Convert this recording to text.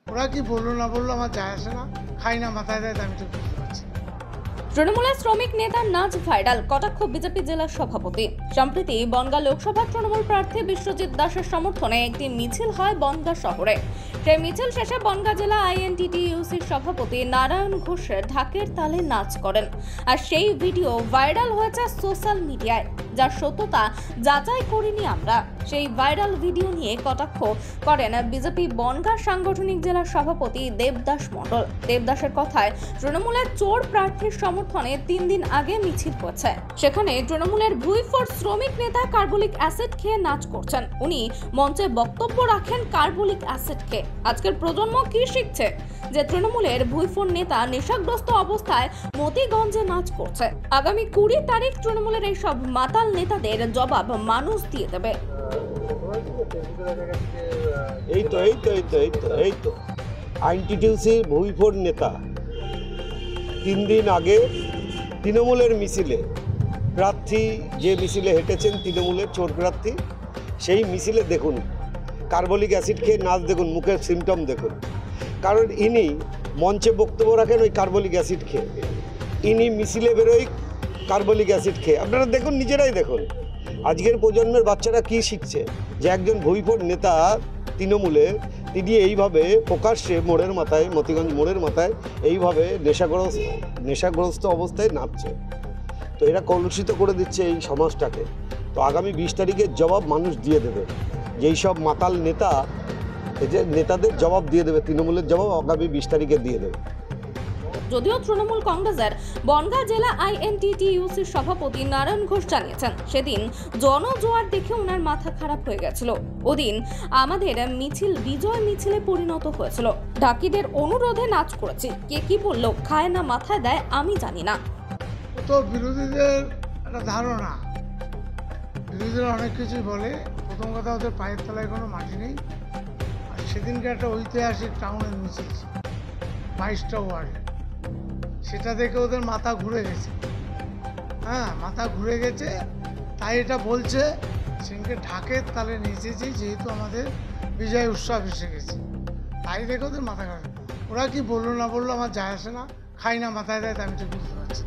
ওরা কি বললো না বললো আমার যায় আসে না, খাই না মাথায় দেয়, আমি তো বুঝতে পারছি। তৃণমূলের শ্রমিক নেতার নাচ ভাইরাল, কটাক্ষ বিজেপি জেলা সভাপতি। সম্প্রতি বনগাঁ লোকসভা তৃণমূল প্রার্থী বিশ্বজিৎ দাসের সমর্থনে একটি মিছিল হয় বনগাঁ শহরে। সেই মিছিল শেষে বনগাঁ জেলা আইএনটিটিইউসির সভাপতি নারায়ণ ঘোষ ঢাকের তালে নাচ করেন। আর সেই ভিডিও ভাইরাল হয়েছে সোশ্যাল মিডিয়ায়, যার সত্যতা যাচাই করিনি আমরা। সেই ভাইরাল ভিডিও নিয়ে কটাক্ষ করেন বিজেপি বনগাঁ সাংগঠনিক জেলার সভাপতি দেবদাস মণ্ডল। দেবদাসের কথায়, তৃণমূলের চোর প্রার্থীর সমর্থনে 3 দিন আগে মিছিল হয়েছে। সেখানে তৃণমূলের ভুইফোর শ্রমিক নেতা কার্বলিক অ্যাসিড খেয়ে নাচ করছেন। উনি মঞ্চে বক্তব্য রাখেন কার্বলিক অ্যাসিড খেয়ে। আজকের প্রজন্ম কি শিখছে? যে তৃণমূলের ভুইফোর নেতা নেশাগ্রস্ত অবস্থায় মতিগঞ্জে নাচ করছে। আগামী 20 তারিখ তৃণমূলের এইসব মাতাল নেতাদের জবাব মানুষ দিয়ে দেবে। এই তো আইএনটিটিইউসির ভুইফোর নেতা 3 দিন আগে তৃণমূলের মিছিলে, প্রার্থী যে মিছিলে হেঁটেছেন তৃণমূলের চোর প্রার্থী, সেই মিছিলে দেখুন কার্বলিক অ্যাসিড খেয়ে নাচ দেখুন, মুখের সিমটম দেখুন। কারণ ইনি মঞ্চে বক্তব্য রাখেন ওই কার্বলিক অ্যাসিড খেয়ে, ইনি মিছিলে বেরোয় কার্বলিক অ্যাসিড খেয়ে। আপনারা দেখুন, নিজেরাই দেখুন আজকের প্রজন্মের বাচ্চারা কি শিখছে, যে একজন ভুইফোর নেতা তৃণমূলে তিনি এইভাবে প্রকাশ্যে মোড়ের মাথায়, মতিগঞ্জ মোড়ের মাথায় এইভাবে নেশাগ্রস্ত অবস্থায় নাচছে। তো এরা কলুষিত করে দিচ্ছে এই সমাজটাকে। তো আগামী 20 তারিখের জবাব মানুষ দিয়ে দেবে। যেই সব মাতাল নেতা, এই যে নেতাদের জবাব দিয়ে দেবে, তৃণমূলের জবাব আগামী 20 তারিখে দিয়ে দেবে। যদিও তৃণমূল কংগ্রেসের বনগাঁ জেলা আইএনটিটিইউসির সভাপতি নারায়ণ ঘোষ জানিয়েছেন, সেদিন জনজোয়ার দেখে ওনার মাথা খারাপ হয়ে গেছিল। ওদিন আমাদের মিছিল বিজয় মিছিলে পরিণত হয়েছিল। ডাকিদের অনুরোধে নাচ করেছি। কে কি বললো, খায় না মাথায় দেয়, আমি জানি না। তো বিরোধীদের একটা ধারণা, বিরোধীরা অনেক কিছুই বলে। প্রথম কথা, ওদের পায়ের তলায় কোনো মাটি নেই। আর সেদিনকে একটা ঐতিহাসিক টাউনের মিছিল ছিল 22টা ওয়ার্ডে, সেটা দেখে ওদের মাথা ঘুরে গেছে। হ্যাঁ, মাথা ঘুরে গেছে, তাই এটা বলছে সেদিনকে ঢাকের তালে নেচেছি, যেহেতু আমাদের বিজয় উৎসব এসে গেছে, তাই দেখে ওদের মাথা খারাপ। ওরা কি বললো না বললো আমার যায় আসে না, খাই না মাথায় দেয়, আমি তো বুঝতে পারছি।